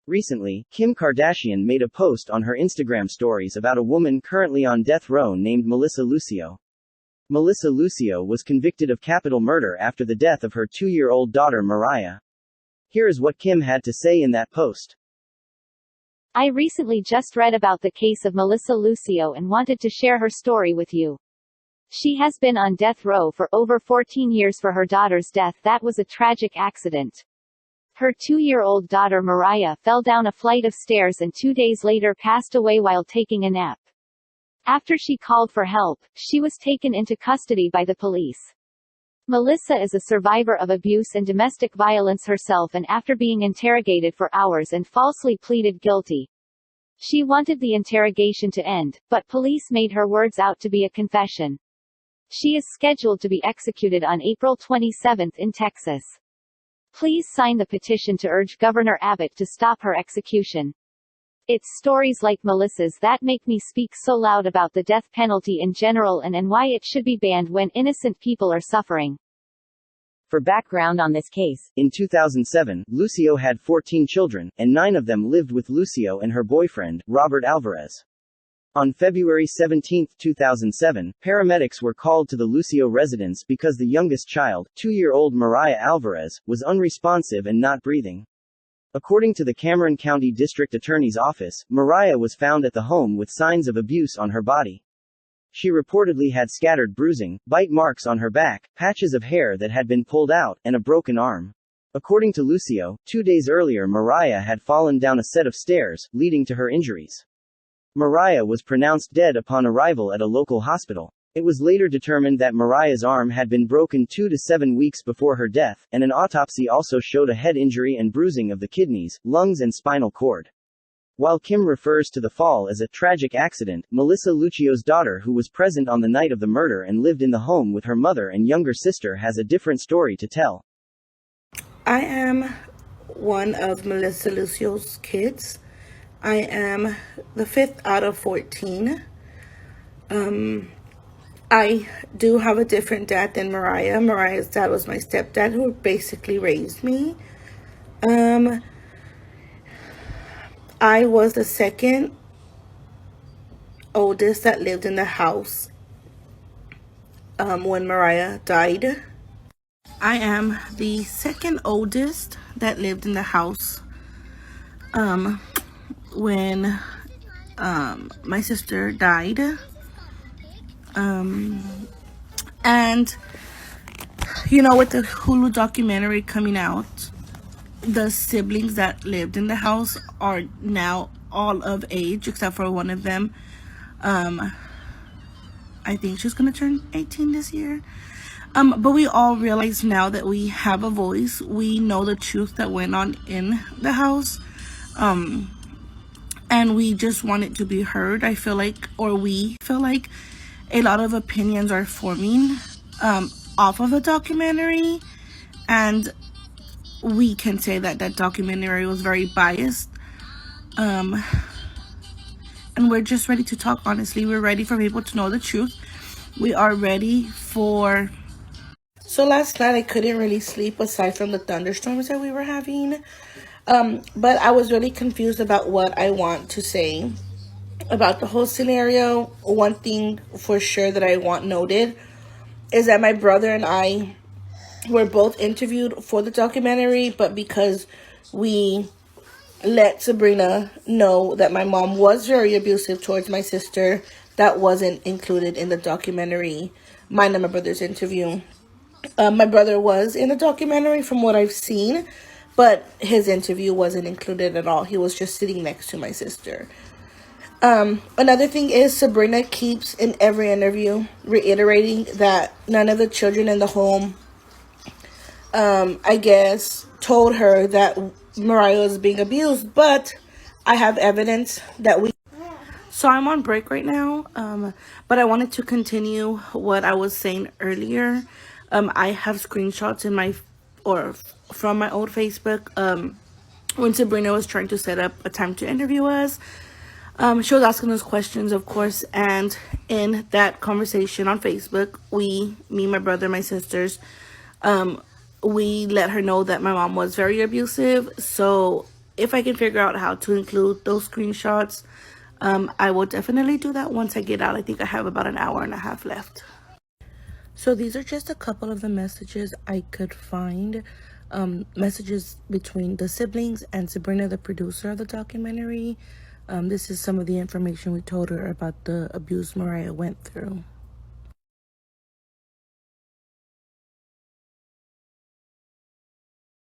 Recently, Kim Kardashian made a post on her Instagram stories about a woman currently on death row named Melissa Lucio. Melissa Lucio was convicted of capital murder after the death of her 2-year-old daughter Mariah. Here is what Kim had to say in that post. I recently just read about the case of Melissa Lucio and wanted to share her story with you. She has been on death row for over 14 years for her daughter's death that was a tragic accident. Her 2-year-old daughter Mariah fell down a flight of stairs and 2 days later passed away while taking a nap. After she called for help, she was taken into custody by the police. Melissa is a survivor of abuse and domestic violence herself, and after being interrogated for hours and falsely pleaded guilty. She wanted the interrogation to end, but police made her words out to be a confession. She is scheduled to be executed on April 27 in Texas. Please sign the petition to urge Governor Abbott to stop her execution. It's stories like Melissa's that make me speak so loud about the death penalty in general and why it should be banned when innocent people are suffering. For background on this case, in 2007, Lucio had 14 children, and 9 of them lived with Lucio and her boyfriend, Robert Alvarez. On February 17, 2007, paramedics were called to the Lucio residence because the youngest child, 2-year-old Mariah Alvarez, was unresponsive and not breathing. According to the Cameron County District Attorney's Office, Mariah was found at the home with signs of abuse on her body. She reportedly had scattered bruising, bite marks on her back, patches of hair that had been pulled out, and a broken arm. According to Lucio, 2 days earlier Mariah had fallen down a set of stairs, leading to her injuries. Mariah was pronounced dead upon arrival at a local hospital. It was later determined that Mariah's arm had been broken 2 to 7 weeks before her death, and an autopsy also showed a head injury and bruising of the kidneys, lungs and spinal cord. While Kim refers to the fall as a tragic accident, Melissa Lucio's daughter, who was present on the night of the murder and lived in the home with her mother and younger sister, has a different story to tell. I am one of Melissa Lucio's kids. I am the 5th out of 14. I do have a different dad than Mariah. Mariah's dad was my stepdad who basically raised me. I was the second oldest that lived in the house when Mariah died. I am the second oldest that lived in the house when my sister died. And you know, with the Hulu documentary coming out, the siblings that lived in the house are now all of age except for one of them. I think she's gonna turn 18 this year. But we all realize now that we have a voice. We know the truth that went on in the house. And we just want it to be heard. We feel like a lot of opinions are forming off of the documentary, and we can say that that documentary was very biased. And we're just ready to talk honestly. We're ready for people to know the truth. We are ready for... So last night I couldn't really sleep aside from the thunderstorms that we were having. But I was really confused about what I want to say about the whole scenario. One thing for sure that I want noted is that my brother and I were both interviewed for the documentary, but because we let Sabrina know that my mom was very abusive towards my sister, that wasn't included in the documentary. Mine and my brother's interview. My brother was in the documentary from what I've seen, but his interview wasn't included at all. He was just sitting next to my sister. Another thing is Sabrina keeps in every interview reiterating that none of the children in the home, I guess, told her that Mariah was being abused, but I have evidence that we... So I'm on break right now, but I wanted to continue what I was saying earlier. I have screenshots from my old Facebook when Sabrina was trying to set up a time to interview us. She was asking us questions, of course, and in that conversation on Facebook, me, my brother, my sisters, we let her know that my mom was very abusive. So if I can figure out how to include those screenshots, I will definitely do that once I get out. I think I have about an hour and a half left. So these are just a couple of the messages I could find. Messages between the siblings and Sabrina, the producer of the documentary. This is some of the information we told her about the abuse Mariah went through.